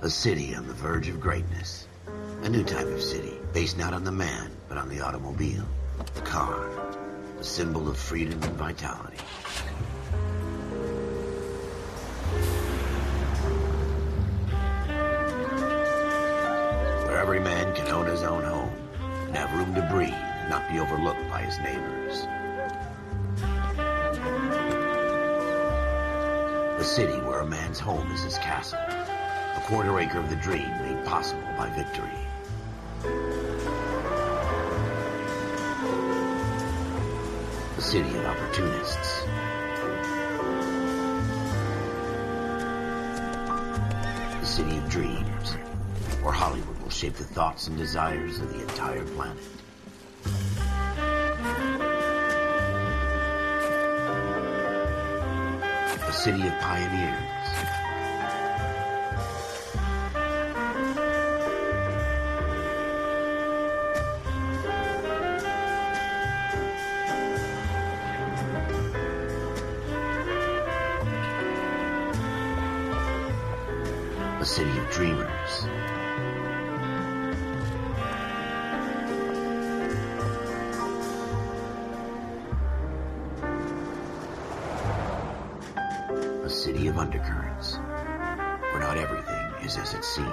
A city on the verge of greatness. A new type of city, based not on the man, but on the automobile. The car. The symbol of freedom and vitality. Where every man can own his own home, and have room to breathe, and not be overlooked by his neighbors. A city where a man's home is his castle. A quarter acre of the dream made possible by victory. A city of opportunists. A city of dreams, where Hollywood will shape the thoughts and desires of the entire planet. A city of pioneers. A city of dreamers. A city of undercurrents, where not everything is as it seems.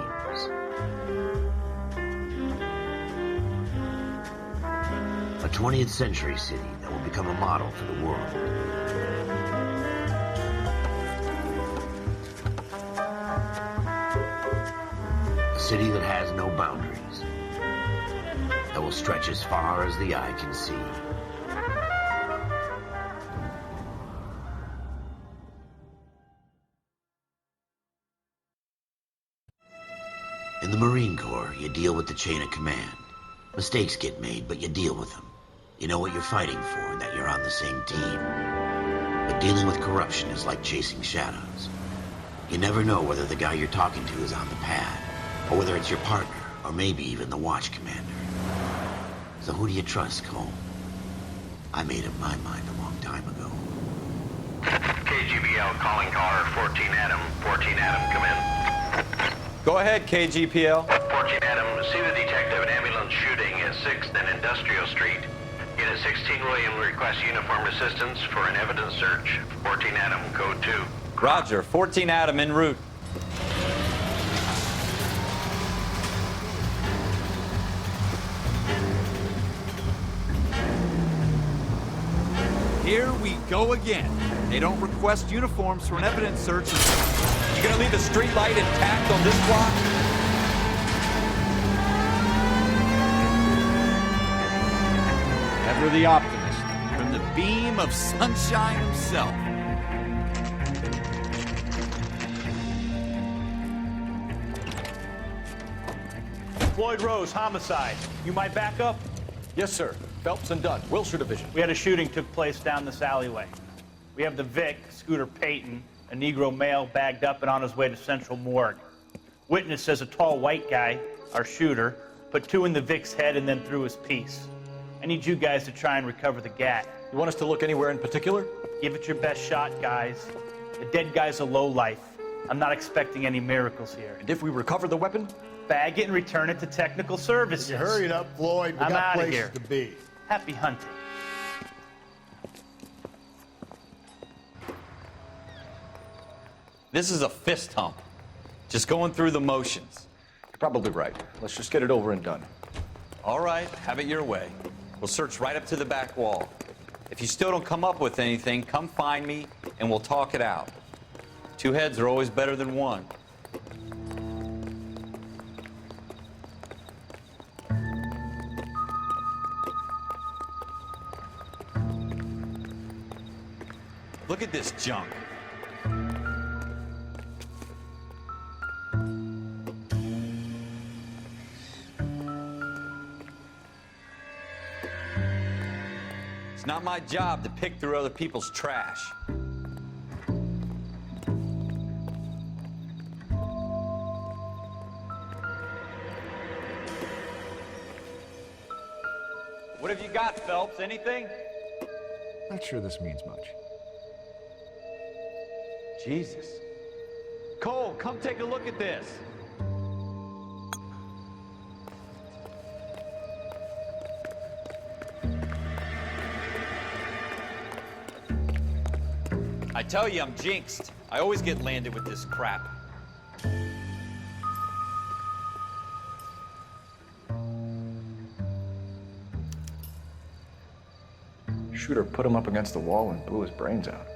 A 20th century city that will become a model for the world. A city that has no boundaries, that will stretch as far as the eye can see. In the Marine Corps, you deal with the chain of command. Mistakes get made, but you deal with them. You know what you're fighting for, and that you're on the same team. But dealing with corruption is like chasing shadows. You never know whether the guy you're talking to is on the pad, or whether it's your partner, or maybe even the watch commander. So who do you trust, Cole? I made up my mind a long time ago. KGBL calling caller 14 Adam. 14 Adam, come in. Go ahead, KGPL. 14 Adam, see the detective an ambulance shooting at 6th and Industrial Street. Unit 16 William requests uniformed assistance for an evidence search. 14 Adam, code 2. Roger, 14 Adam en route. Here we go again. They don't request uniforms for an evidence search. You gonna leave the street light intact on this block? Ever the optimist, from the beam of sunshine himself. Floyd Rose, homicide. You might back up? Yes, sir. Phelps and Dunn, Wilshire Division. We had a shooting took place down this alleyway. We have the Vic, Scooter Payton, a Negro male bagged up and on his way to Central Morgue. Witness says a tall white guy, our shooter, put 2 in the Vic's head and then threw his piece. I need you guys to try and recover the gat. You want us to look anywhere in particular? Give it your best shot, guys. The dead guy's a lowlife. I'm not expecting any miracles here. And if we recover the weapon? Bag it and return it to technical services. You hurry it up, Floyd. We I'm got outta places here. to be. Happy hunting. This is a fist hump. Just going through the motions. You're probably right. Let's just get it over and done. All right, have it your way. We'll search right up to the back wall. If you still don't come up with anything, come find me and we'll talk it out. 2 heads are always better than 1. Look at this junk. It's not my job to pick through other people's trash. What have you got, Phelps? Anything? Not sure this means much. Jesus. Cole, come take a look at this. I tell you, I'm jinxed. I always get landed with this crap. Shooter put him up against the wall and blew his brains out.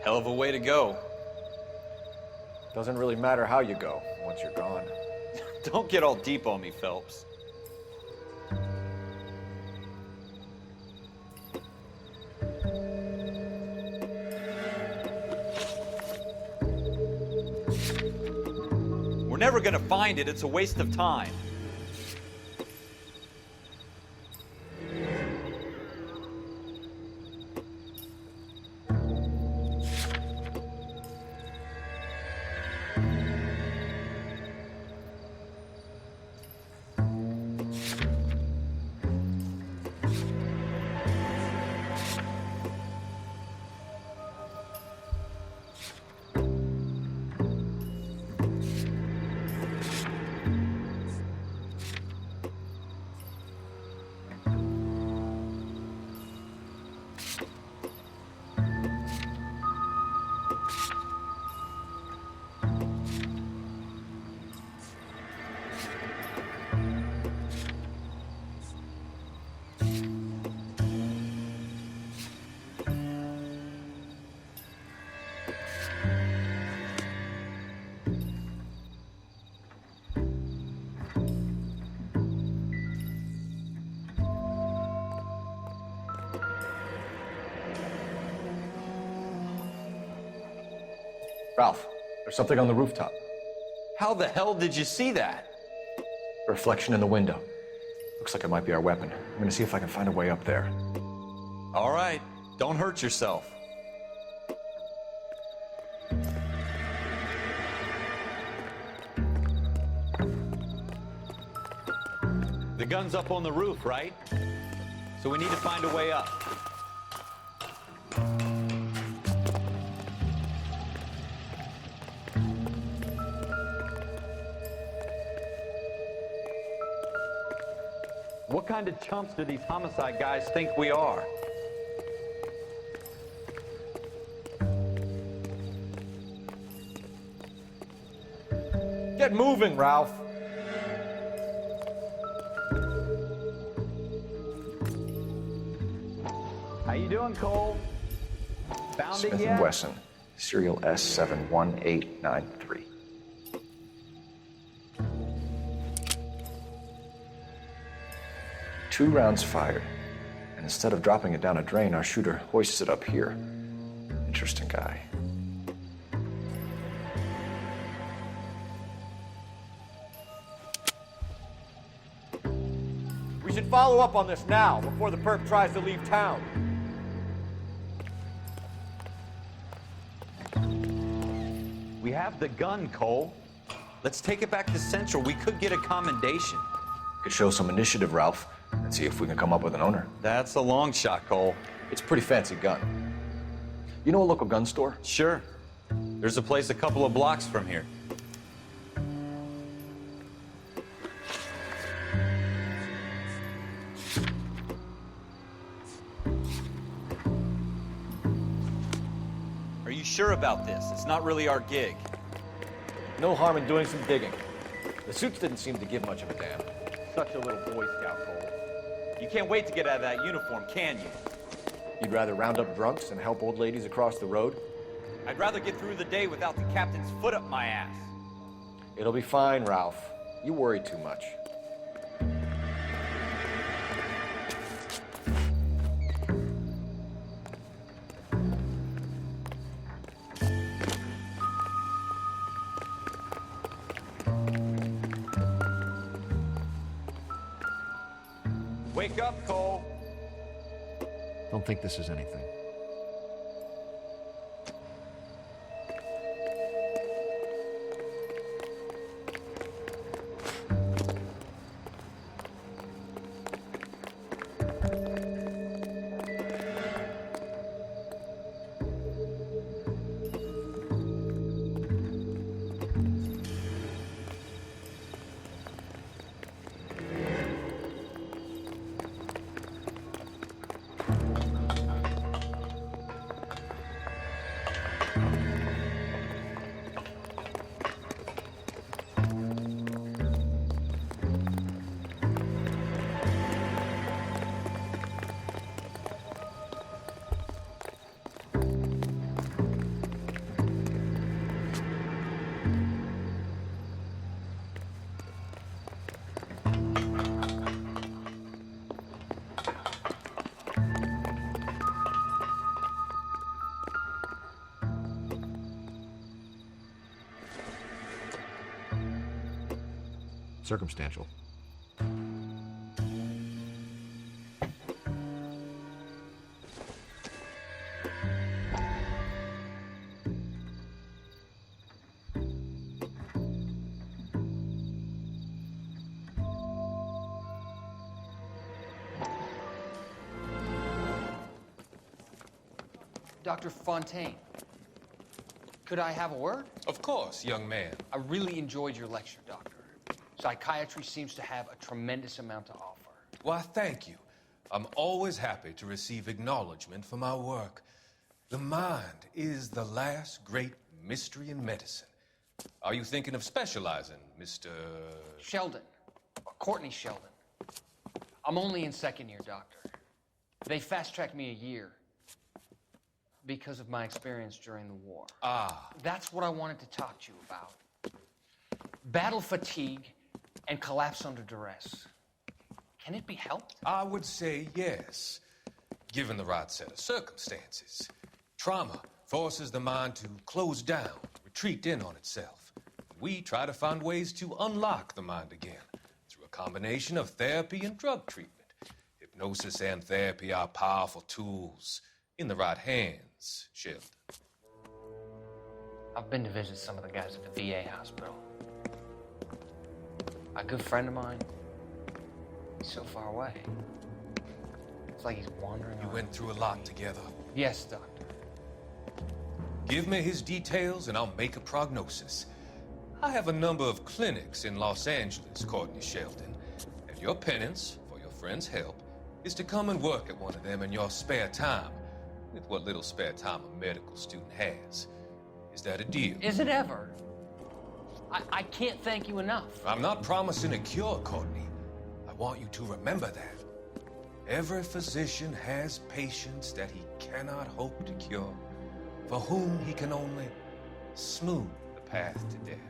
Hell of a way to go. Doesn't really matter how you go once you're gone. Don't get all deep on me, Phelps. We're never gonna find it. It's a waste of time. Ralph, there's something on the rooftop. How the hell did you see that? A reflection in the window. Looks like it might be our weapon. I'm gonna see if I can find a way up there. All right, don't hurt yourself. The gun's up on the roof, right? So we need to find a way up. What kind of chumps do these homicide guys think we are? Get moving, Ralph. How you doing, Cole? Found Smith it & yet? Wesson, serial S71893. Two rounds fired, and instead of dropping it down a drain, our shooter hoists it up here. Interesting guy. We should follow up on this now, before the perp tries to leave town. We have the gun, Cole. Let's take it back to Central. We could get a commendation. Could show some initiative, Ralph, and see if we can come up with an owner. That's a long shot, Cole. It's a pretty fancy gun. You know a local gun store? Sure. There's a place a couple of blocks from here. Are you sure about this? It's not really our gig. No harm in doing some digging. The suits didn't seem to give much of a damn. Such a little Boy Scout, Cole. You can't wait to get out of that uniform, can you? You'd rather round up drunks and help old ladies across the road? I'd rather get through the day without the captain's foot up my ass. It'll be fine, Ralph. You worry too much. Wake up, Cole. Don't think this is anything. Circumstantial. Dr. Fontaine, could I have a word? Of course, young man. I really enjoyed your lecture, Doctor. Psychiatry seems to have a tremendous amount to offer. Why, thank you. I'm always happy to receive acknowledgement for my work. The mind is the last great mystery in medicine. Are you thinking of specializing, Mr. Sheldon, or Courtney Sheldon. I'm only in second year, Doctor. They fast-tracked me a year because of my experience during the war. Ah. That's what I wanted to talk to you about. Battle fatigue and collapse under duress. Can it be helped? I would say yes, given the right set of circumstances. Trauma forces the mind to close down, retreat in on itself. We try to find ways to unlock the mind again through a combination of therapy and drug treatment. Hypnosis and therapy are powerful tools in the right hands, Sheldon. I've been to visit some of the guys at the VA hospital. A good friend of mine, he's so far away. It's like he's wandering You around. went through a lot together. Yes, Doctor. Give me his details and I'll make a prognosis. I have a number of clinics in Los Angeles, Courtney Sheldon, and your penance for your friend's help is to come and work at one of them in your spare time, with what little spare time a medical student has. Is that a deal? Is it ever? I can't thank you enough. I'm not promising a cure, Courtney. I want you to remember that. Every physician has patients that he cannot hope to cure, for whom he can only smooth the path to death.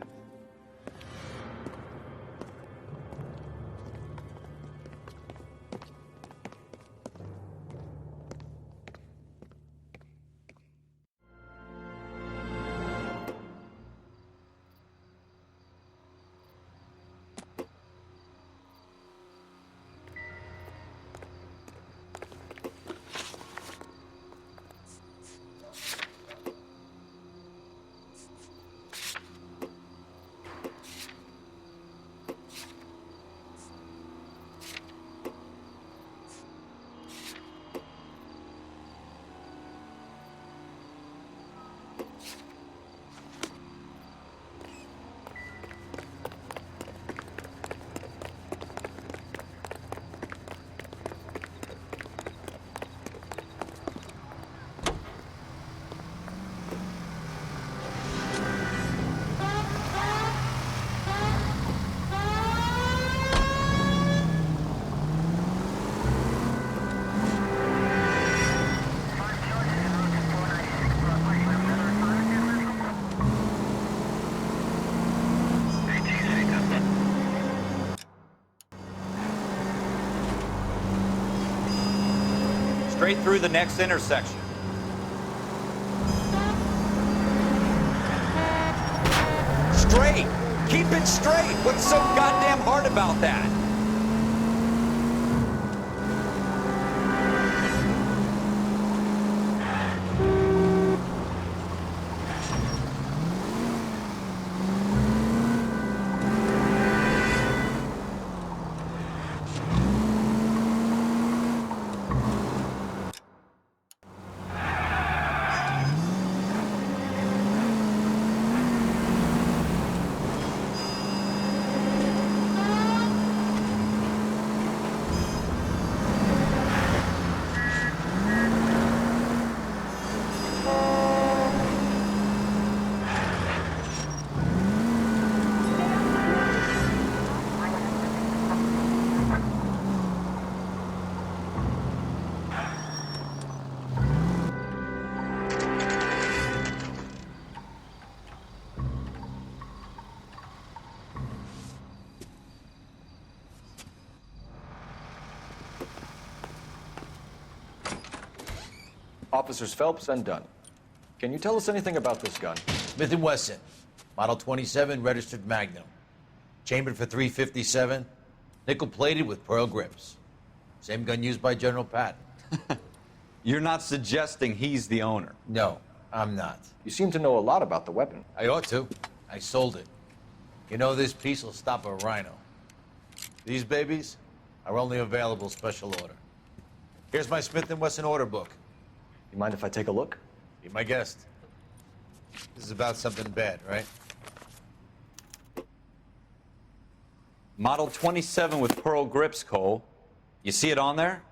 Straight through the next intersection. Straight! Keep it straight! What's so goddamn hard about that? Officers Phelps and Dunn. Can you tell us anything about this gun? Smith & Wesson, Model 27, registered Magnum. Chambered for 357, nickel-plated with pearl grips. Same gun used by General Patton. You're not suggesting he's the owner? No, I'm not. You seem to know a lot about the weapon. I ought to. I sold it. You know, this piece will stop a rhino. These babies are only available special order. Here's my Smith & Wesson order book. You mind if I take a look? Be my guest. This is about something bad, right? Model 27 with pearl grips, Cole. You see it on there?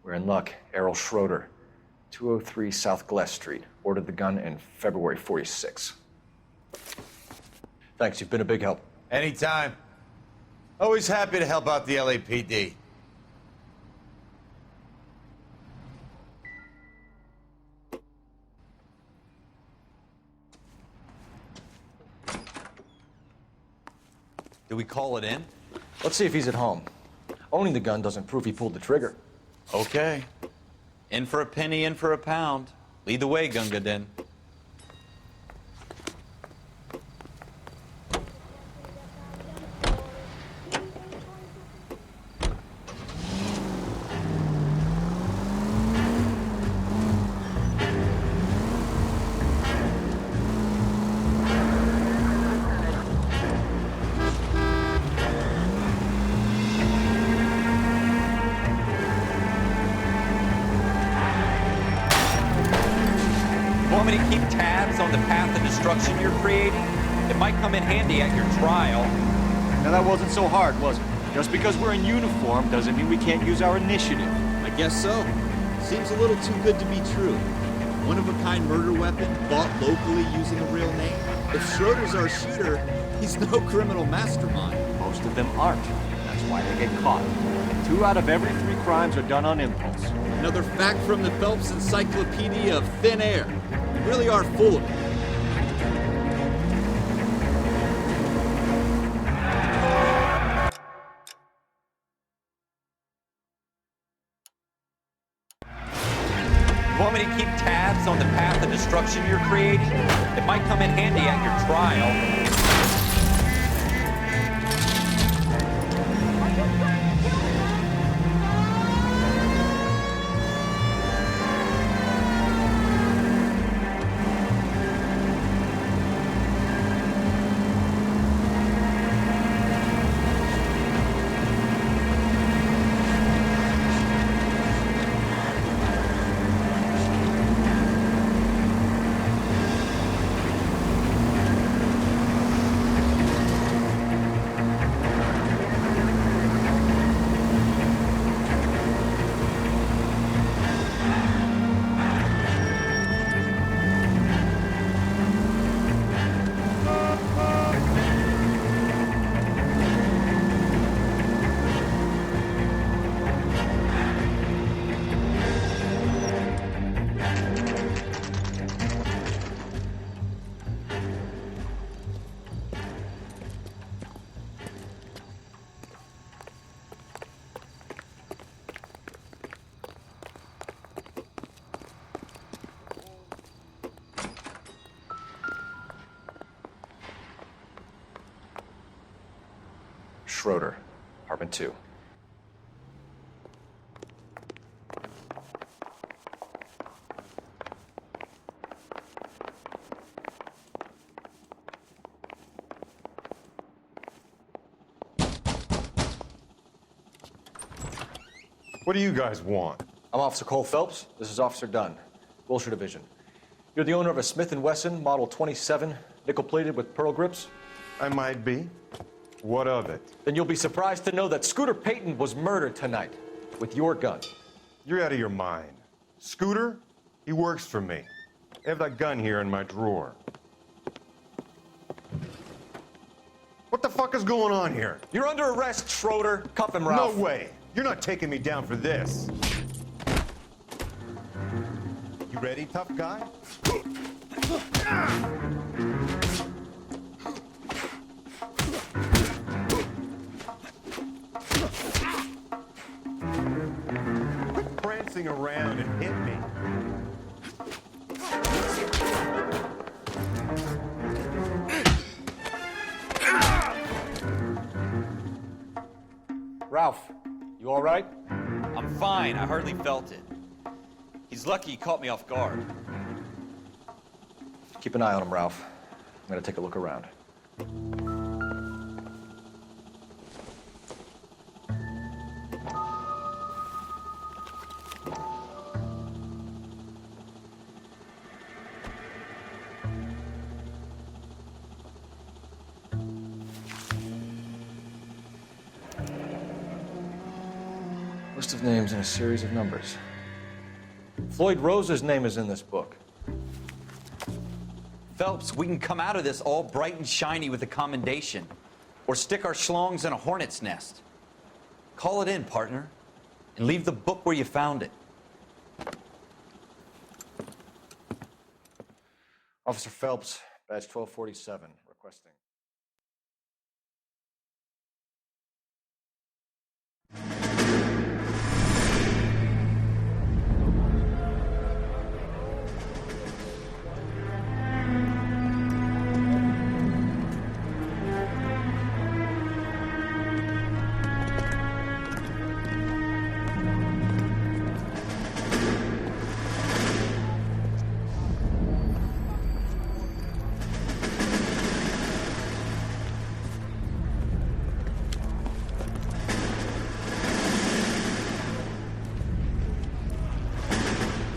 We're in luck. Errol Schroeder, 203 South Glass Street. Ordered the gun in February 46. Thanks, you've been a big help. Anytime. Always happy to help out the LAPD. Do we call it in? Let's see if he's at home. Owning the gun doesn't prove he pulled the trigger. Okay. In for a penny, in for a pound. Lead the way, Gunga Din. Want me to keep tabs on the path of destruction you're creating? It might come in handy at your trial. Now that wasn't so hard, was it? Just because we're in uniform doesn't mean we can't use our initiative. I guess so. Seems a little too good to be true. One-of-a-kind murder weapon bought locally using a real name. If Schroeder's our shooter, he's no criminal mastermind. Most of them aren't. That's why they get caught. 2 out of every 3 crimes are done on impulse. Another fact from the Phelps Encyclopedia of Thin Air. You really are full of it. Want me to keep tabs on the path of destruction you're creating? It might come in handy at your trial. Schroeder, apartment 2. What do you guys want? I'm Officer Cole Phelps. This is Officer Dunn, Wilshire Division. You're the owner of a Smith & Wesson Model 27, nickel-plated with pearl grips? I might be. What of it? Then you'll be surprised to know that Scooter Payton was murdered tonight with your gun. You're out of your mind. Scooter? He works for me. I have that gun here in my drawer. What the fuck is going on here? You're under arrest, Schroeder. Cuff him, Ralph. No way. You're not taking me down for this. You ready, tough guy? Quit prancing around and hit me. Ralph, you all right? I'm fine. I hardly felt it. He's lucky he caught me off guard. Keep an eye on him, Ralph. I'm gonna take a look around. List of names and a series of numbers. Floyd Rose's name is in this book. Phelps, we can come out of this all bright and shiny with a commendation, or stick our schlongs in a hornet's nest. Call it in, partner, and leave the book where you found it. Officer Phelps, badge 1247, requesting.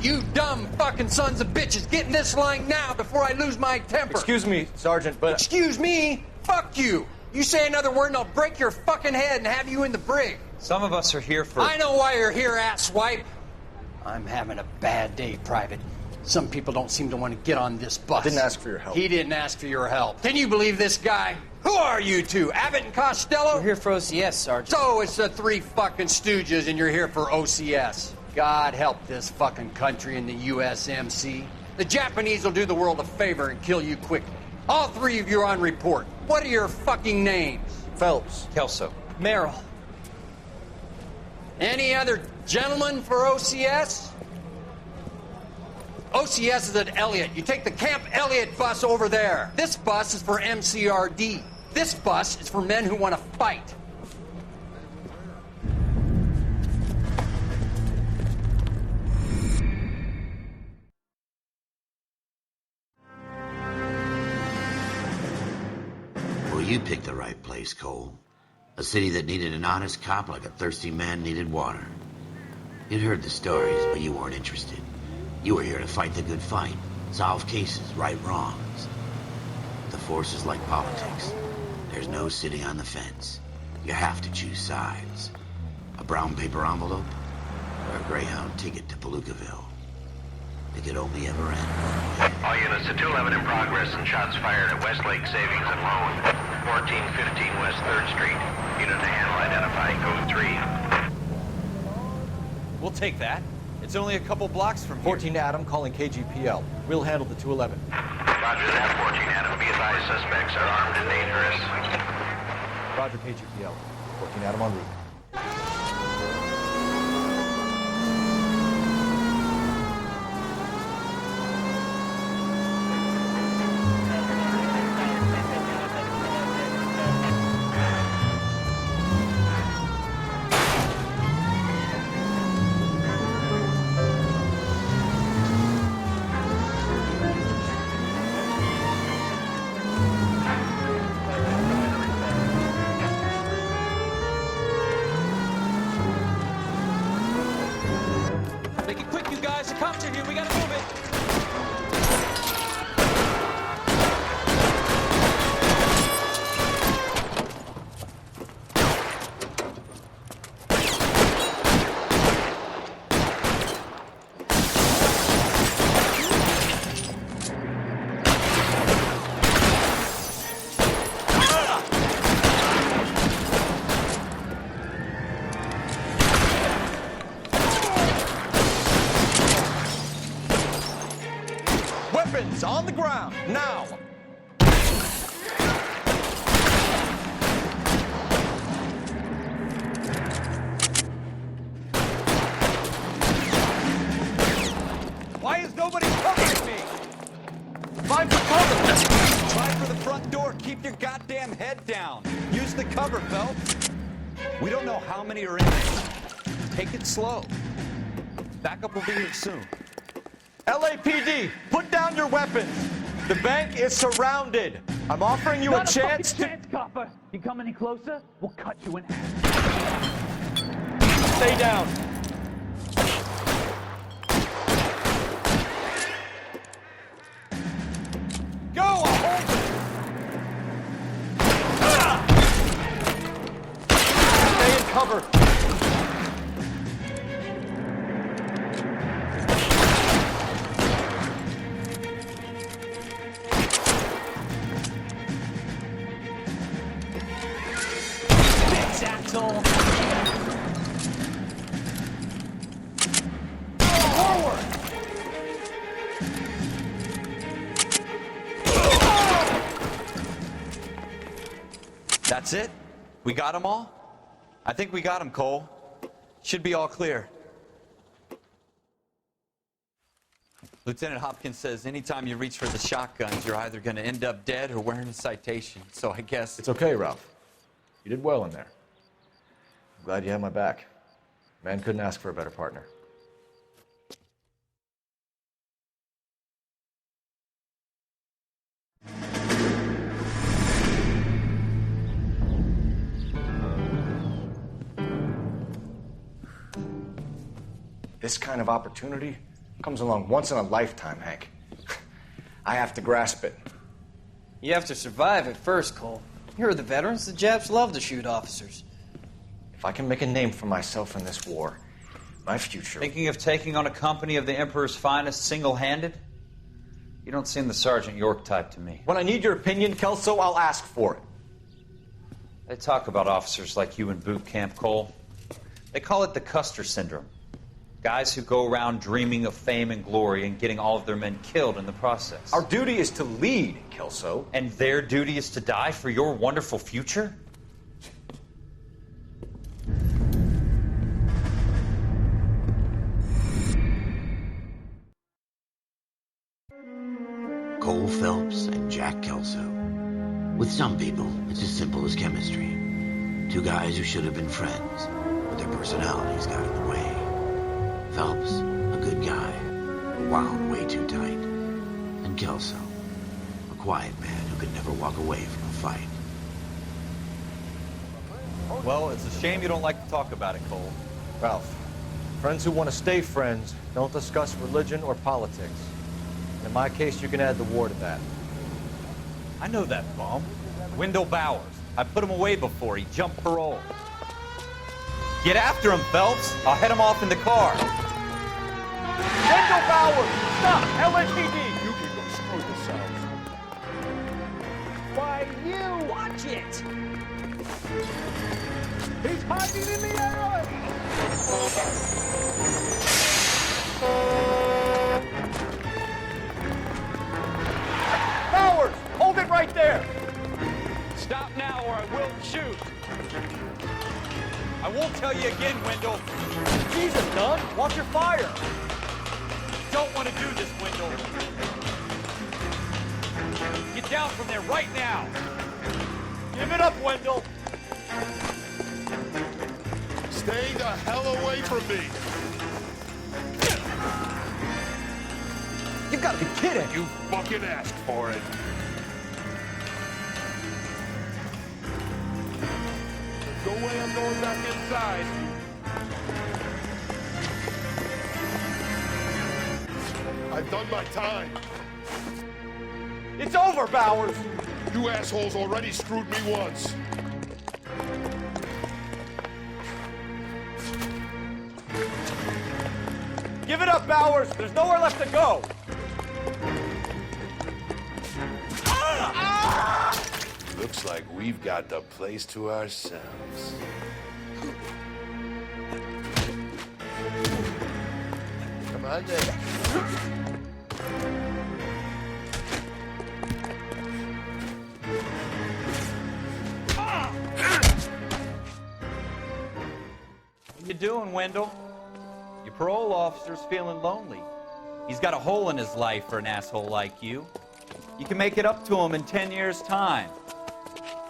You dumb fucking sons of bitches, get in this line now before I lose my temper. Excuse me, Sergeant, but... Excuse me? Fuck you. You say another word and I'll break your fucking head and have you in the brig. Some of us are here for... I know why you're here, asswipe. I'm having a bad day, Private. Some people don't seem to want to get on this bus. I didn't ask for your help. He didn't ask for your help. Can you believe this guy? Who are you two? Abbott and Costello? We're here for OCS, Sergeant. So it's the three fucking stooges and you're here for OCS. God help this fucking country and the USMC. The Japanese will do the world a favor and kill you quickly. All three of you are on report. What are your fucking names? Phelps. Kelso. Merrill. Any other gentlemen for OCS? OCS is at Elliott. You take the Camp Elliott bus over there. This bus is for MCRD. This bus is for men who want to fight. Well, you picked the right place, Cole. A city that needed an honest cop like a thirsty man needed water. You'd heard the stories, but you weren't interested. You were here to fight the good fight, solve cases, right wrongs. The force is like politics. There's no sitting on the fence. You have to choose sides. A brown paper envelope, or a Greyhound ticket to Palookaville. It could only ever end one way. All units to 211 in progress and shots fired at Westlake Savings and Loan, 1415 West 3rd Street. Unit to handle identify code 3. We'll take that. It's only a couple blocks from here. 14 Adam calling KGPL. We'll handle the 211. Roger that, 14 Adam. Be advised, suspects are armed and dangerous. Roger, KGPL. 14 Adam en route. stretcher here. We gotta move it. Weapons on the ground, now! Why is nobody covering me? Find for cover. Try for the front door. Keep your goddamn head down. Use the cover, Phelps. We don't know how many are in there. Take it slow. Backup will be here soon. LAPD, put down your weapons. The bank is surrounded. I'm offering you a chance to... chance, copper. You come any closer, we'll cut you in half. Stay down. Go! I'll hold it. Stay in cover. Asshole. Forward. That's it? We got them all? I think we got them, Cole. Should be all clear. Lieutenant Hopkins says anytime you reach for the shotguns, you're either going to end up dead or wearing a citation. So I guess... It's okay, Ralph. You did well in there. I'm glad you had my back. Man couldn't ask for a better partner. This kind of opportunity comes along once in a lifetime, Hank. I have to grasp it. You have to survive it first, Cole. Here are the veterans. The Japs love to shoot officers. If I can make a name for myself in this war, my future... Thinking of taking on a company of the Emperor's finest single-handed? You don't seem the Sergeant York type to me. When I need your opinion, Kelso, I'll ask for it. They talk about officers like you in boot camp, Cole. They call it the Custer syndrome. Guys who go around dreaming of fame and glory and getting all of their men killed in the process. Our duty is to lead, Kelso. And their duty is to die for your wonderful future? Cole Phelps and Jack Kelso. With some people, it's as simple as chemistry. Two guys who should have been friends, but their personalities got in the way. Phelps, a good guy, wound way too tight. And Kelso, a quiet man who could never walk away from a fight. Well, it's a shame you don't like to talk about it, Cole. Ralph, friends who want to stay friends don't discuss religion or politics. In my case, you can add the war to that. I know that bum. Wendell Bowers. I put him away before. He jumped parole. Get after him, Phelps. I'll head him off in the car. Wendell Bowers! Stop! LAPD! You can go screw yourselves. Why, you! Watch it! He's hiding in the alley! Bowers! Hold it right there! Stop now or I will shoot. I won't tell you again, Wendell. Jesus, Dunn! Watch your fire! Don't want to do this, Wendell. Get down from there right now. Give it up, Wendell! Stay the hell away from me! You've got to be kidding! You fucking asked for it. No way I'm going back inside. I've done my time. It's over, Bowers! You assholes already screwed me once. Give it up, Bowers! There's nowhere left to go! Looks like we've got the place to ourselves. Come on then. What you doing, Wendell? Your parole officer's feeling lonely. He's got a hole in his life for an asshole like you. You can make it up to him in 10 years' time.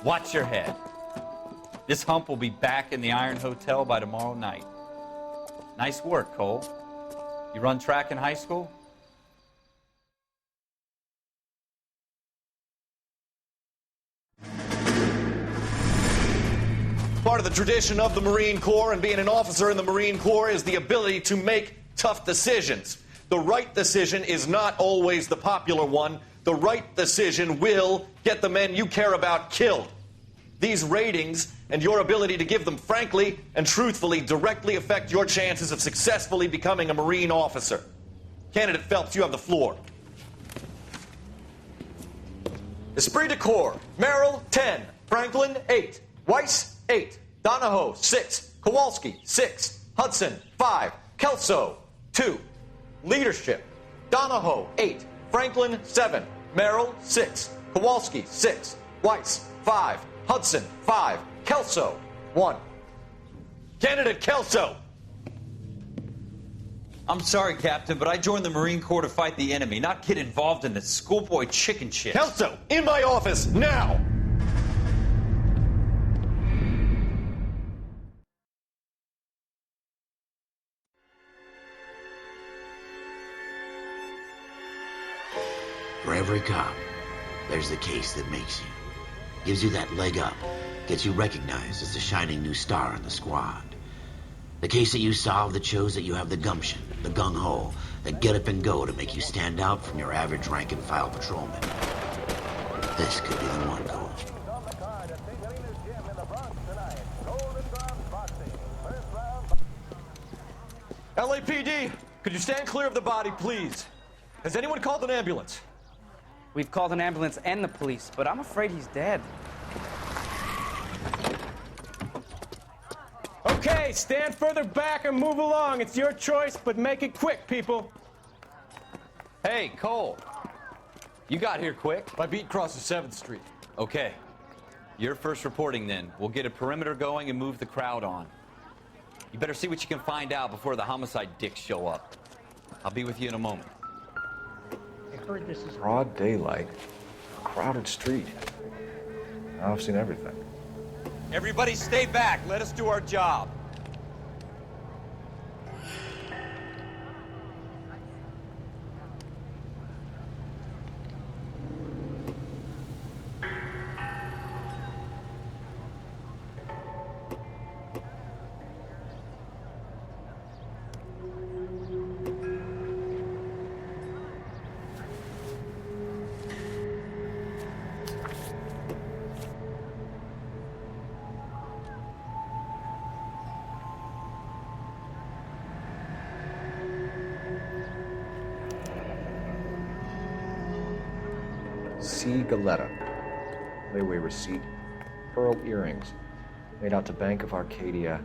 Watch your head. This hump will be back in the Iron Hotel by tomorrow night. Nice work, Cole. You run track in high school? Part of the tradition of the Marine Corps and being an officer in the Marine Corps is the ability to make tough decisions. The right decision is not always the popular one. The right decision will get the men you care about killed. These ratings and your ability to give them frankly and truthfully directly affect your chances of successfully becoming a Marine officer. Candidate Phelps, you have the floor. Esprit de Corps, Merrill, 10. Franklin, 8. Weiss, 8. Donahoe, 6. Kowalski, 6. Hudson, 5. Kelso, 2. Leadership, Donahoe, 8. Franklin, 7. Merrill, 6. Kowalski, 6. Weiss, 5. Hudson, 5. Kelso, 1. Candidate Kelso. I'm sorry, Captain, but I joined the Marine Corps to fight the enemy, not get involved in this schoolboy chicken shit. Kelso, in my office, now! For every cop, there's the case that makes you. Gives you that leg up. Gets you recognized as the shining new star in the squad. The case that you solve that shows that you have the gumption, the gung-ho, the get up and go to make you stand out from your average rank-and-file patrolman. This could be the one, Cole. LAPD, could you stand clear of the body, please? Has anyone called an ambulance? We've called an ambulance and the police, but I'm afraid he's dead. Okay, stand further back and move along. It's your choice, but make it quick, people. Hey, Cole. You got here quick. My beat crosses 7th Street. Okay. You're first reporting then. We'll get a perimeter going and move the crowd on. You better see what you can find out before the homicide dicks show up. I'll be with you in a moment. I heard this is broad daylight, crowded street. I've seen everything. Everybody stay back. Let us do our job. C. Galetta. Layaway receipt. Pearl earrings. Made out to Bank of Arcadia.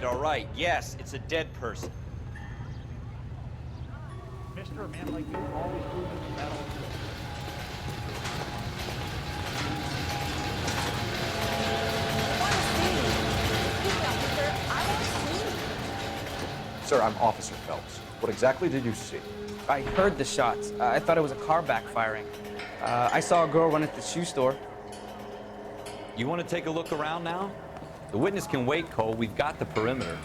All right. Yes, it's a dead person. Mister, a man like you always moves into battle. Sir, I'm Officer Phelps. What exactly did you see? I heard the shots. I thought it was a car backfiring. I saw a girl run at the shoe store. You want to take a look around now? The witness can wait, Cole. We've got the perimeter.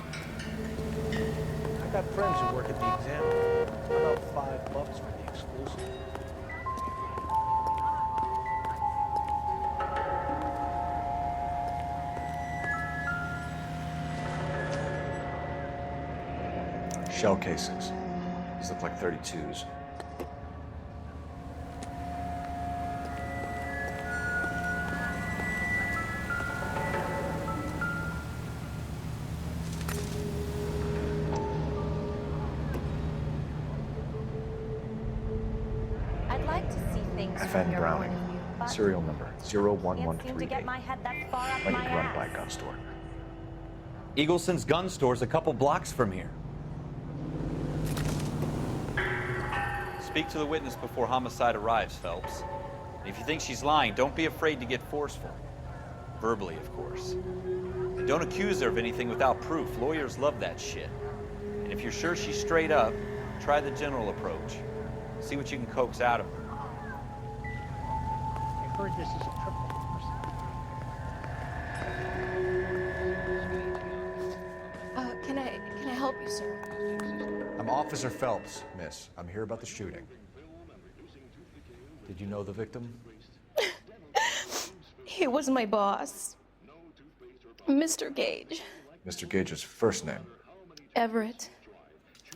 I got friends who work at the Examiner. How about $5 for the exclusive? Shell casings. These look like 32s. I'd like to see things from FN your Browning. point of view, but Serial number can't seem to 01138. get my head that far up Like my run ass. by a gun store. Eagleson's gun store's a couple blocks from here. Speak to the witness before homicide arrives, Phelps. And if you think she's lying, don't be afraid to get forceful. Verbally, of course. And don't accuse her of anything without proof. Lawyers love that shit. And if you're sure she's straight up, try the general approach. See what you can coax out of her. I heard this is a triple. Can I help you, sir? I'm Officer Phelps, miss. I'm here about the shooting. Did you know the victim? He was my boss, Mr. Gage. Mr. Gage's first name. Everett.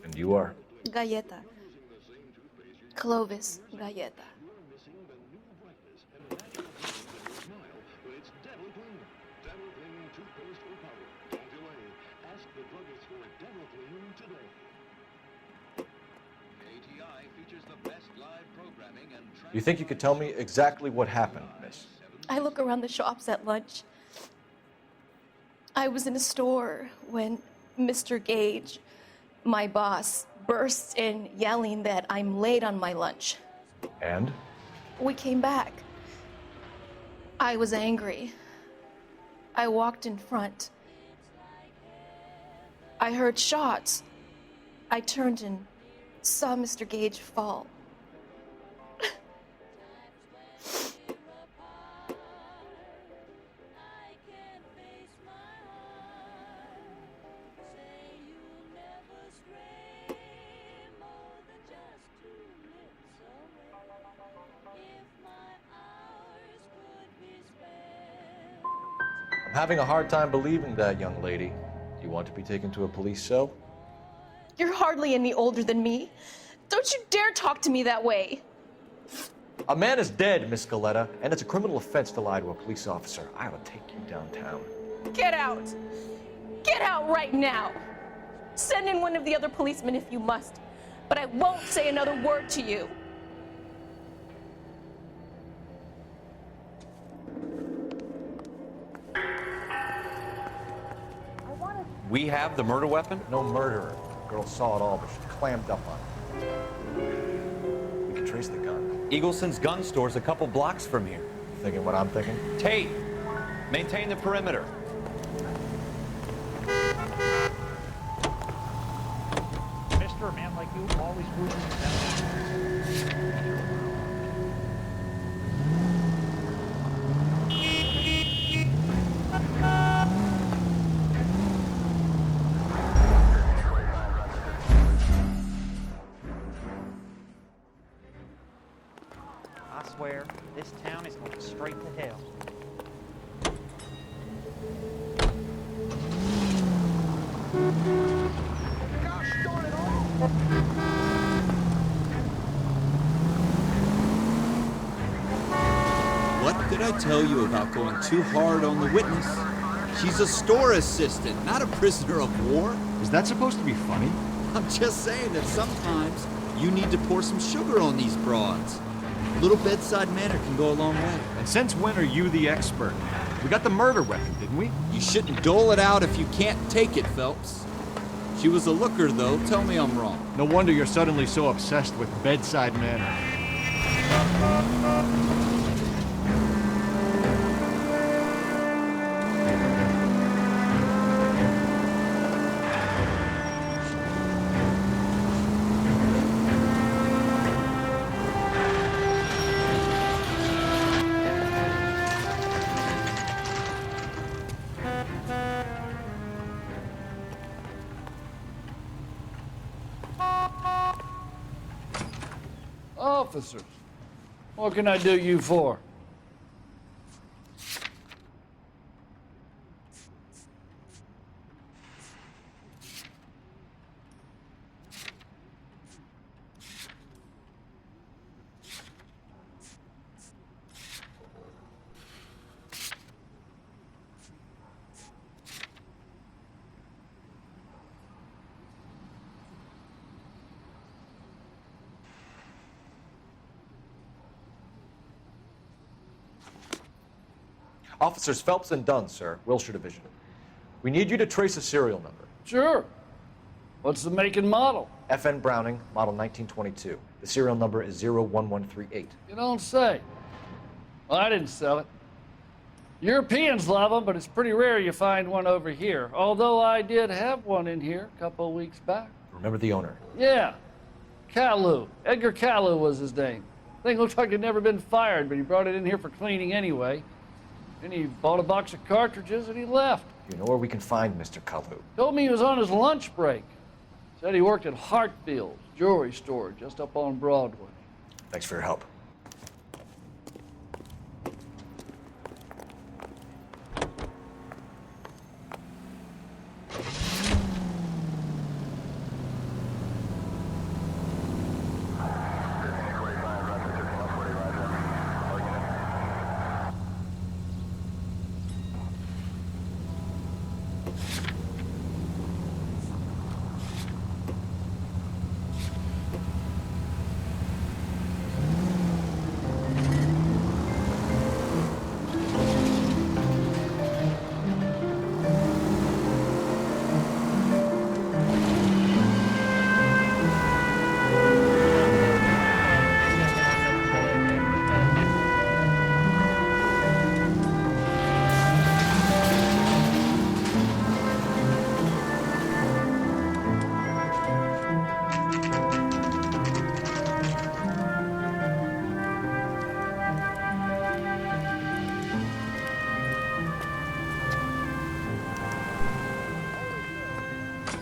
And you are? Galleta. Clovis Galleta. You think you could tell me exactly what happened, miss? I look around the shops at lunch. I was in a store when Mr. Gage, my boss, bursts in yelling that I'm late on my lunch. And? We came back. I was angry. I walked in front. I heard shots. I turned and saw Mr. Gage fall. I'm having a hard time believing that, young lady. You want to be taken to a police cell? You're hardly any older than me. Don't you dare talk to me that way. A man is dead, Miss Galleta, and it's a criminal offense to lie to a police officer. I ought to take you downtown. Get out. Get out right now. Send in one of the other policemen if you must, but I won't say another word to you. We have the murder weapon? No murderer. The girl saw it all, but she clammed up on it. We can trace the gun. Eagleson's gun store's a couple blocks from here. Thinking what I'm thinking? Tate, maintain the perimeter. Mister, a man like you always moving down. I swear, this town is going straight to hell. What did I tell you about going too hard on the witness? She's a store assistant, not a prisoner of war. Is that supposed to be funny? I'm just saying that sometimes you need to pour some sugar on these broads. A little bedside manner can go a long way. And since when are you the expert? We got the murder weapon, didn't we? You shouldn't dole it out if you can't take it, Phelps. She was a looker, though. Tell me I'm wrong. No wonder you're suddenly so obsessed with bedside manner. Officers, what can I do you for? Officers Phelps and Dunn, sir, Wilshire Division. We need you to trace a serial number. Sure. What's the make and model? FN Browning, model 1922. The serial number is 01138. You don't say. Well, I didn't sell it. Europeans love them, but it's pretty rare you find one over here. Although I did have one in here a couple of weeks back. Remember the owner? Yeah. Kalu. Edgar Kalu was his name. Thing looked like it'd never been fired, but he brought it in here for cleaning anyway. Then he bought a box of cartridges and he left. You know where we can find Mr. Kalu? Told me he was on his lunch break. Said he worked at Hartfield's jewelry store just up on Broadway. Thanks for your help.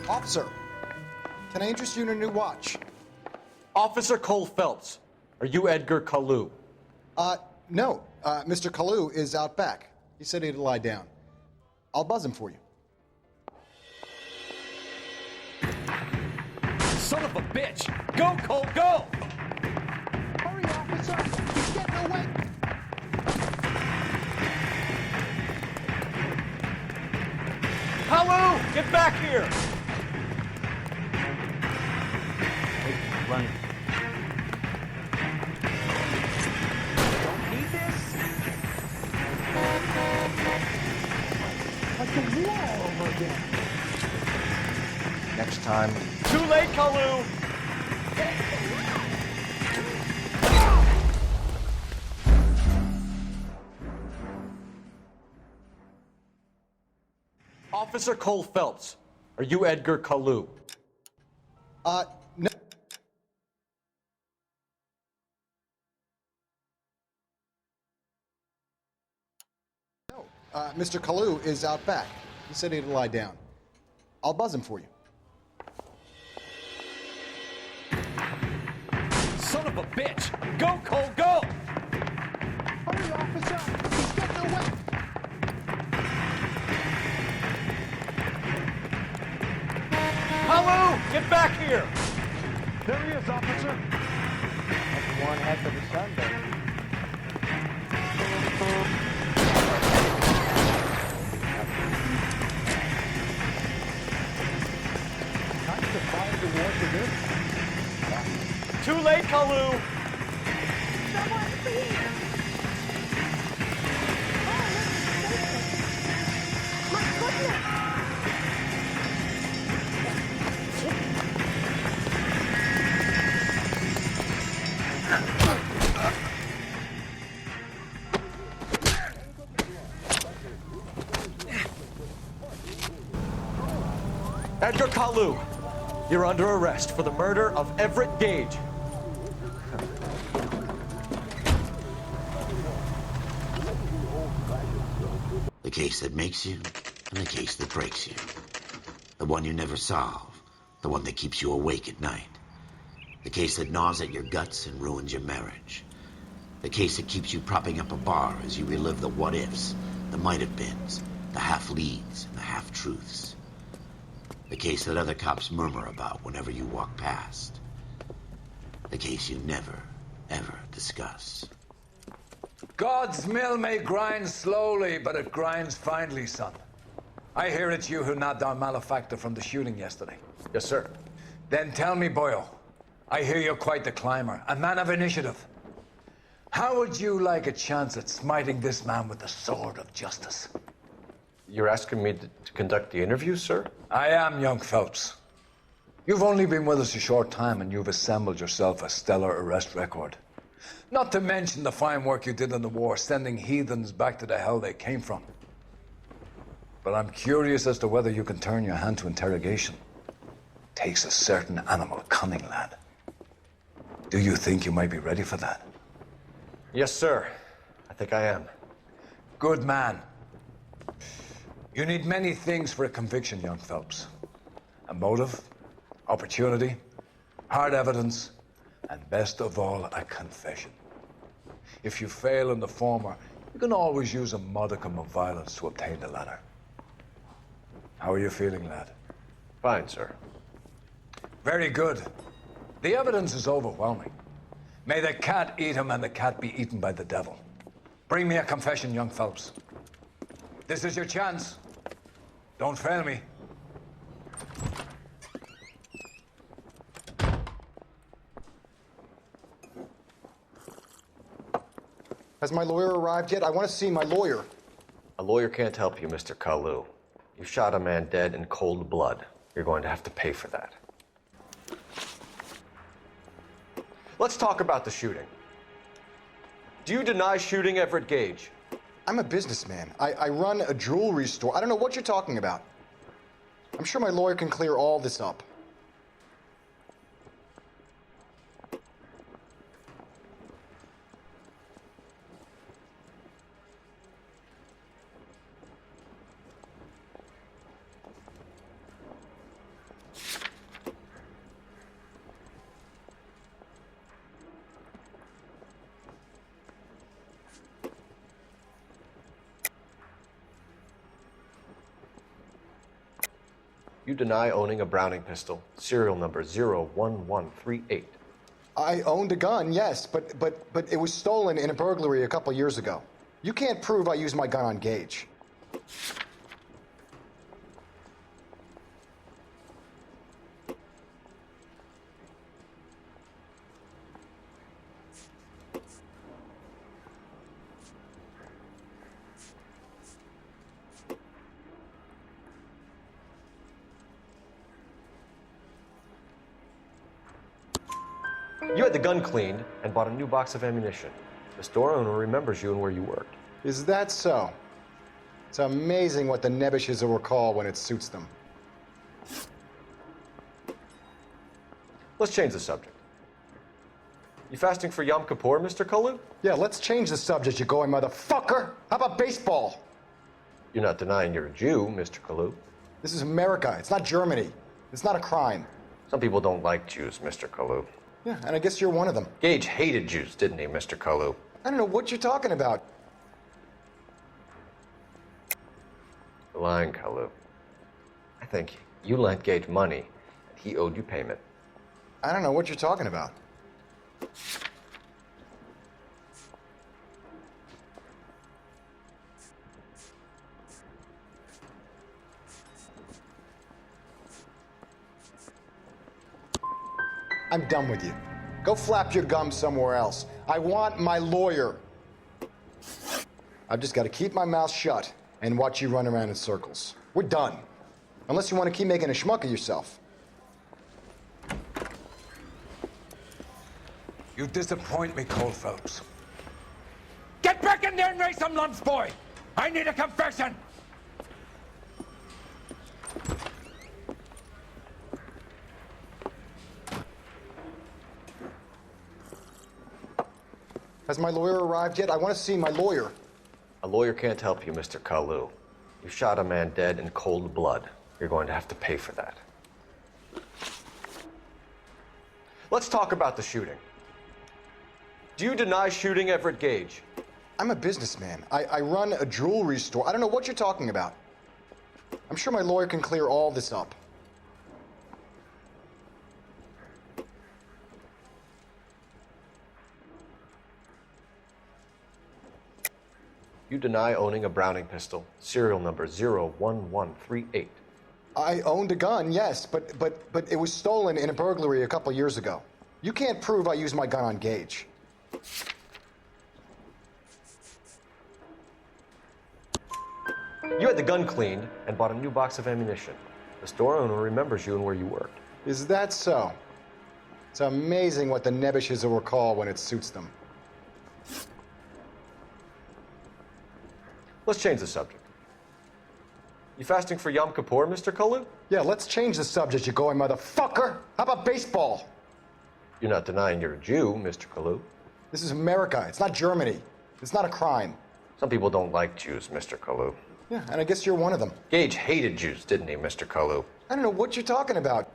Officer, can I interest you in a new watch? Officer Cole Phelps, are you Edgar Kalu? No. Mr. Kalu is out back. He said he'd lie down. I'll buzz him for you. Son of a bitch! Go, Cole, go! Hurry, officer! He's getting away! Kalu! Get back here! Running. Don't need this? Like the war over again. Next time. Too late, Kalu! Officer Cole Phelps, are you Edgar Kalu? No. Mr. Kalu is out back. He said he'd lie down. I'll buzz him for you. Son of a bitch! Go, Cole, go! Hurry, officer! He's getting away! Kalu! Get back here! There he is, officer. That's one heck of a Sunday. Too late, Kalu! Someone please! Edgar Kalu, you're under arrest for the murder of Everett Gage. The case that makes you, and the case that breaks you. The one you never solve, the one that keeps you awake at night. The case that gnaws at your guts and ruins your marriage. The case that keeps you propping up a bar as you relive the what-ifs, the might-have-beens, the half-leads, and the half-truths. The case that other cops murmur about whenever you walk past. The case you never, ever discuss. God's mill may grind slowly, but it grinds finely, son. I hear it's you who nabbed our malefactor from the shooting yesterday. Yes, sir. Then tell me, Boyle, I hear you're quite the climber, a man of initiative. How would you like a chance at smiting this man with the sword of justice? You're asking me to conduct the interview, sir? I am, young Phelps. You've only been with us a short time and you've assembled yourself a stellar arrest record. Not to mention the fine work you did in the war, sending heathens back to the hell they came from. But I'm curious as to whether you can turn your hand to interrogation. Takes a certain animal cunning, lad. Do you think you might be ready for that? Yes, sir. I think I am. Good man. You need many things for a conviction, young Phelps. A motive, opportunity, hard evidence, and best of all, a confession. If you fail in the former, you can always use a modicum of violence to obtain the latter. How are you feeling, lad? Fine, sir. Very good. The evidence is overwhelming. May the cat eat him and the cat be eaten by the devil. Bring me a confession, young Phelps. This is your chance. Don't fail me. Has my lawyer arrived yet? I want to see my lawyer. A lawyer can't help you, Mr. Kalu. You shot a man dead in cold blood. You're going to have to pay for that. Let's talk about the shooting. Do you deny shooting Everett Gage? I'm a businessman. I run a jewelry store. I don't know what you're talking about. I'm sure my lawyer can clear all this up. You deny owning a Browning pistol, serial number 01138. I owned a gun, yes, but it was stolen in a burglary a couple years ago. You can't prove I used my gun on Gage. You had the gun cleaned and bought a new box of ammunition. The store owner remembers you and where you worked. Is that so? It's amazing what the Nebbishes will recall when it suits them. Let's change the subject. You fasting for Yom Kippur, Mr. Kalu? Yeah, let's change the subject, you going motherfucker. How about baseball? You're not denying you're a Jew, Mr. Kalu. This is America. It's not Germany. It's not a crime. Some people don't like Jews, Mr. Kalu. Yeah, and I guess you're one of them. Gage hated Jews, didn't he, Mr. Kalu? I don't know what you're talking about. You're lying, Kalu. I think you lent Gage money, and he owed you payment. I don't know what you're talking about. I'm done with you. Go flap your gums somewhere else. I want my lawyer. I've just got to keep my mouth shut and watch you run around in circles. We're done. Unless you want to keep making a schmuck of yourself. You disappoint me, Cole Phelps. Get back in there and raise some lumps, boy! I need a confession! Has my lawyer arrived yet? I want to see my lawyer. A lawyer can't help you, Mr. Kalu. You shot a man dead in cold blood. You're going to have to pay for that. Let's talk about the shooting. Do you deny shooting Everett Gage? I'm a businessman. I run a jewelry store. I don't know what you're talking about. I'm sure my lawyer can clear all this up. You deny owning a Browning pistol, serial number 01138. I owned a gun, yes, but it was stolen in a burglary a couple years ago. You can't prove I used my gun on Gage. You had the gun cleaned and bought a new box of ammunition. The store owner remembers you and where you worked. Is that so? It's amazing what the nebbishes will recall when it suits them. Let's change the subject. You fasting for Yom Kippur, Mr. Kalu? Yeah, let's change the subject, you going motherfucker. How about baseball? You're not denying you're a Jew, Mr. Kalu. This is America. It's not Germany. It's not a crime. Some people don't like Jews, Mr. Kalu. Yeah, and I guess you're one of them. Gage hated Jews, didn't he, Mr. Kalu? I don't know what you're talking about.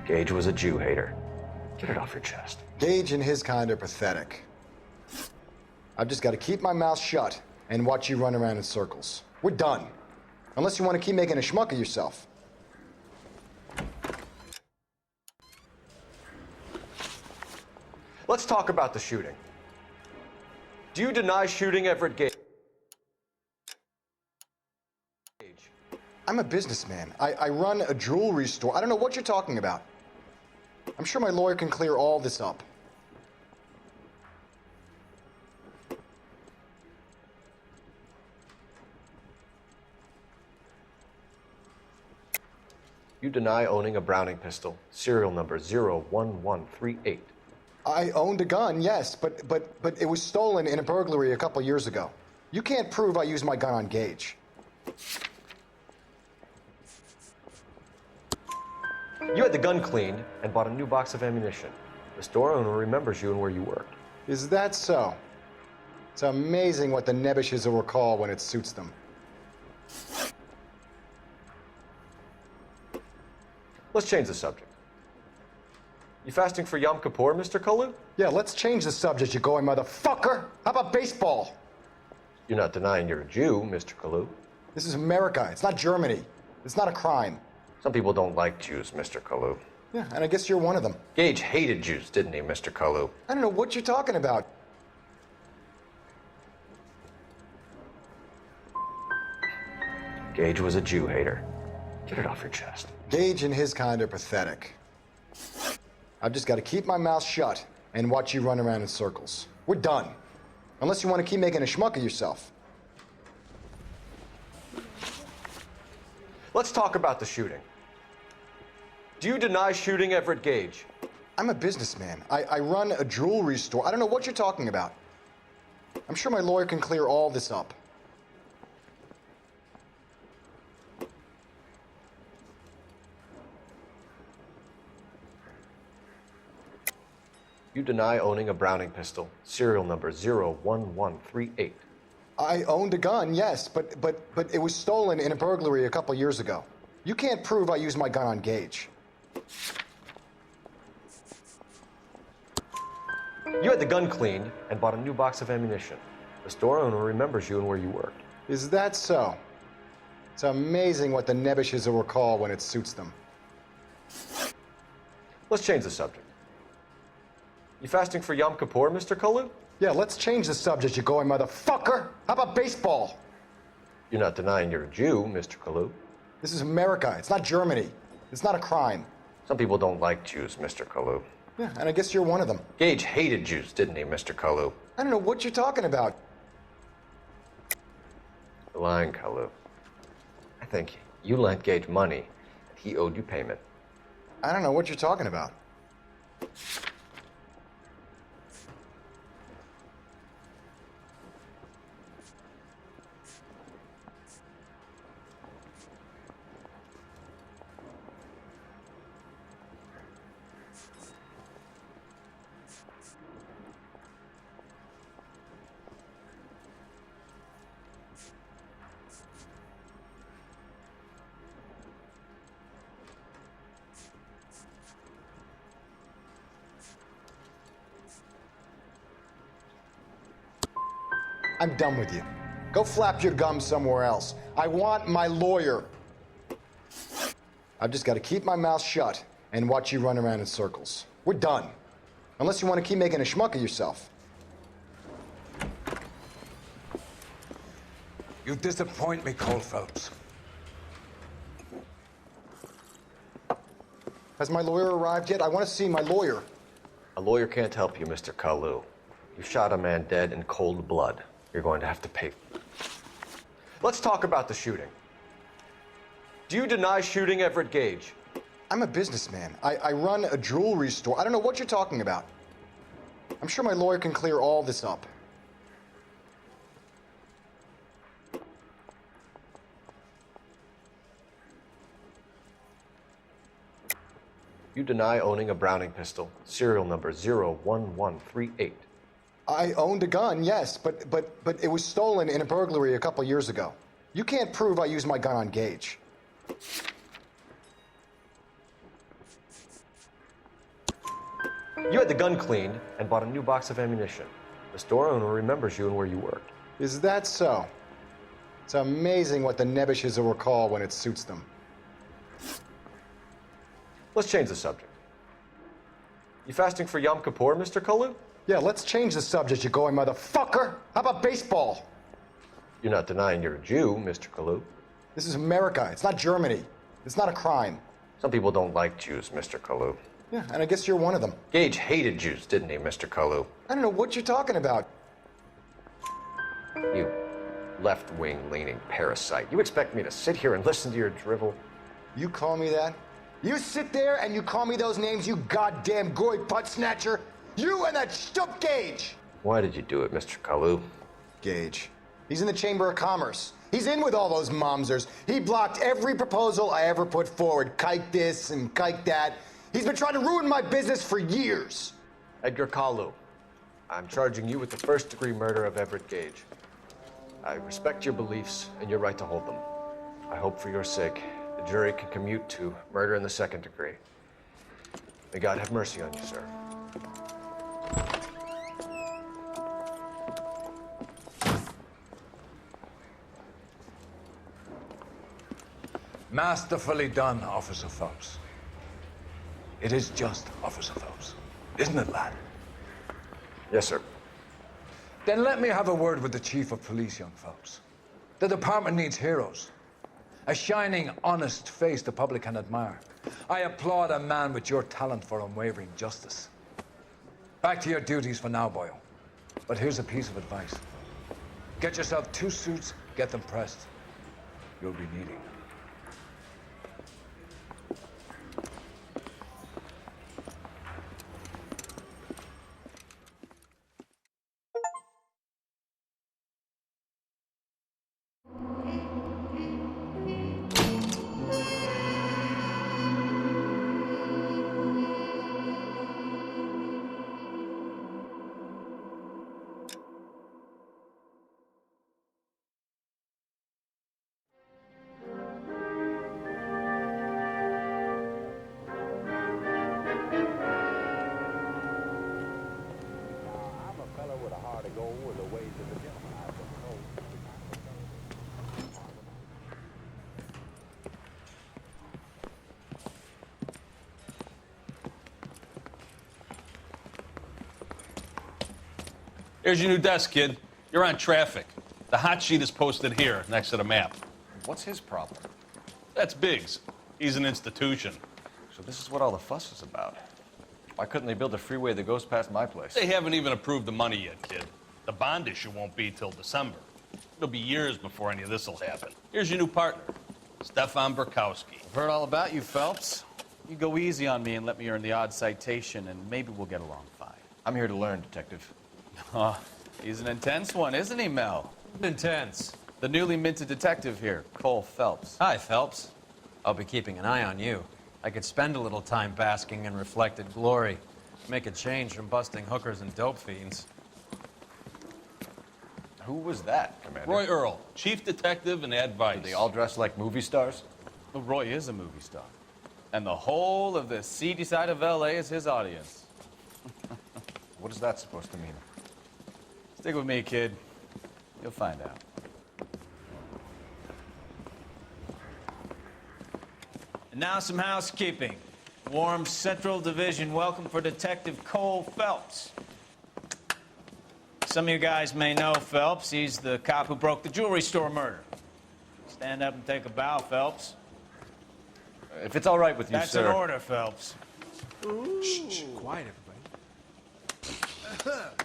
Gage was a Jew hater. Get it off your chest. Gage and his kind are pathetic. I've just got to keep my mouth shut and watch you run around in circles. We're done. Unless you want to keep making a schmuck of yourself. Let's talk about the shooting. Do you deny shooting Everett Gage? I'm a businessman. I run a jewelry store. I don't know what you're talking about. I'm sure my lawyer can clear all this up. You deny owning a Browning pistol, serial number 01138. I owned a gun, yes, but it was stolen in a burglary a couple years ago. You can't prove I used my gun on Gage. You had the gun cleaned and bought a new box of ammunition. The store owner remembers you and where you worked. Is that so? It's amazing what the nebbishes will recall when it suits them. Let's change the subject. You fasting for Yom Kippur, Mr. Kalu? Yeah, let's change the subject, you going motherfucker. How about baseball? You're not denying you're a Jew, Mr. Kalu. This is America. It's not Germany. It's not a crime. Some people don't like Jews, Mr. Kalu. Yeah, and I guess you're one of them. Gage hated Jews, didn't he, Mr. Kalu? I don't know what you're talking about. Gage was a Jew hater. Get it off your chest. Gage and his kind are pathetic. I've just got to keep my mouth shut and watch you run around in circles. We're done. Unless you want to keep making a schmuck of yourself. Let's talk about the shooting. Do you deny shooting Everett Gage? I'm a businessman. I run a jewelry store. I don't know what you're talking about. I'm sure my lawyer can clear all this up. You deny owning a Browning pistol, serial number 01138. I owned a gun, yes, but it was stolen in a burglary a couple years ago. You can't prove I used my gun on Gage. You had the gun cleaned and bought a new box of ammunition. The store owner remembers you and where you worked. Is that so? It's amazing what the nebbishes will recall when it suits them. Let's change the subject. You fasting for Yom Kippur, Mr. Kalu? Yeah, let's change the subject, you going motherfucker. How about baseball? You're not denying you're a Jew, Mr. Kalu. This is America. It's not Germany. It's not a crime. Some people don't like Jews, Mr. Kalu. Yeah, and I guess you're one of them. Gage hated Jews, didn't he, Mr. Kalu? I don't know what you're talking about. You're lying, Kalu. I think you lent Gage money, and he owed you payment. I don't know what you're talking about. I'm done with you. Go flap your gums somewhere else. I want my lawyer. I've just got to keep my mouth shut and watch you run around in circles. We're done. Unless you want to keep making a schmuck of yourself. You disappoint me, Cole Phelps. Has my lawyer arrived yet? I want to see my lawyer. A lawyer can't help you, Mr. Kalu. You shot a man dead in cold blood. You're going to have to pay. Let's talk about the shooting. Do you deny shooting Everett Gage? I'm a businessman. I run a jewelry store. I don't know what you're talking about. I'm sure my lawyer can clear all this up. You deny owning a Browning pistol, serial number 01138. I owned a gun, yes, but it was stolen in a burglary a couple years ago. You can't prove I used my gun on Gage. You had the gun cleaned and bought a new box of ammunition. The store owner remembers you and where you worked. Is that so? It's amazing what the Nebbishes will recall when it suits them. Let's change the subject. You fasting for Yom Kippur, Mr. Kalu? Yeah, let's change the subject, you going motherfucker. How about baseball? You're not denying you're a Jew, Mr. Kalu. This is America. It's not Germany. It's not a crime. Some people don't like Jews, Mr. Kalu. Yeah, and I guess you're one of them. Gage hated Jews, didn't he, Mr. Kalu? I don't know what you're talking about. You left-wing leaning parasite. You expect me to sit here and listen to your drivel? You call me that? You sit there and you call me those names, you goddamn goy putt snatcher? You and that stup Gage! Why did you do it, Mr. Kalu? Gage. He's in the Chamber of Commerce. He's in with all those momsers. He blocked every proposal I ever put forward. Kike this and kike that. He's been trying to ruin my business for years. Edgar Kalu, I'm charging you with the first-degree murder of Everett Gage. I respect your beliefs and your right to hold them. I hope for your sake the jury can commute to murder in the second degree. May God have mercy on you, sir. Masterfully done, Officer Phelps. It is just, Officer Phelps. Isn't it, lad? Yes, sir. Then let me have a word with the Chief of Police, young Phelps. The department needs heroes. A shining, honest face the public can admire. I applaud a man with your talent for unwavering justice. Back to your duties for now, boyo. But here's a piece of advice. Get yourself 2 suits, get them pressed. You'll be needing. Here's your new desk, kid. You're on traffic. The hot sheet is posted here, next to the map. What's his problem? That's Biggs. He's an institution. So this is what all the fuss is about. Why couldn't they build a freeway that goes past my place? They haven't even approved the money yet, kid. The bond issue won't be till December. It'll be years before any of this will happen. Here's your new partner, Stefan Burkowski. I've heard all about you, Phelps. You go easy on me and let me earn the odd citation, and maybe we'll get along fine. I'm here to learn, Detective. Oh, he's an intense one, isn't he, Mel? Intense. The newly minted detective here, Cole Phelps. Hi, Phelps. I'll be keeping an eye on you. I could spend a little time basking in reflected glory. Make a change from busting hookers and dope fiends. Who was that, Commander? Roy Earl, chief detective and advice. Do they all dress like movie stars? Well, Roy is a movie star. And the whole of the seedy side of L.A. is his audience. What is that supposed to mean? Stick with me, kid. You'll find out. And now some housekeeping. Warm Central Division welcome for Detective Cole Phelps. Some of you guys may know Phelps. He's the cop who broke the jewelry store murder. Stand up and take a bow, Phelps. If it's all right with you, That's sir. an order, Phelps. Shh, quiet, everybody.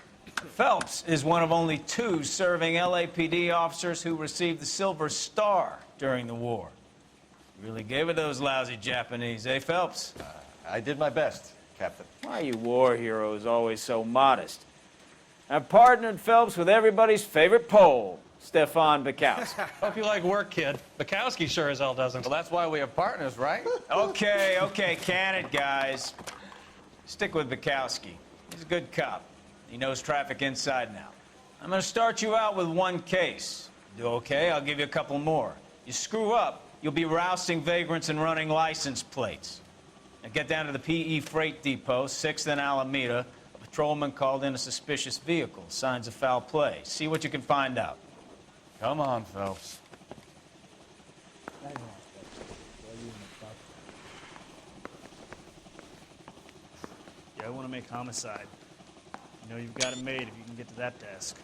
Phelps is one of only 2 serving LAPD officers who received the Silver Star during the war. Really gave it those lousy Japanese, eh, Phelps? I did my best, Captain. Why are you war heroes always so modest? I've partnered Phelps with everybody's favorite Pole, Stefan Bukowski. Hope you like work, kid. Bukowski sure as hell doesn't. Well, that's why we have partners, right? Okay, can it, guys. Stick with Bukowski. He's a good cop. He knows traffic inside and out. I'm going to start you out with 1 case. Do okay, I'll give you a couple more. You screw up, you'll be rousting vagrants and running license plates. Now get down to the PE Freight Depot, 6th and Alameda. A patrolman called in a suspicious vehicle. Signs of foul play. See what you can find out. Come on, Phelps. Yeah, I want to make homicide. You know you've got it made if you can get to that desk.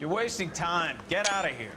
You're wasting time. Get out of here.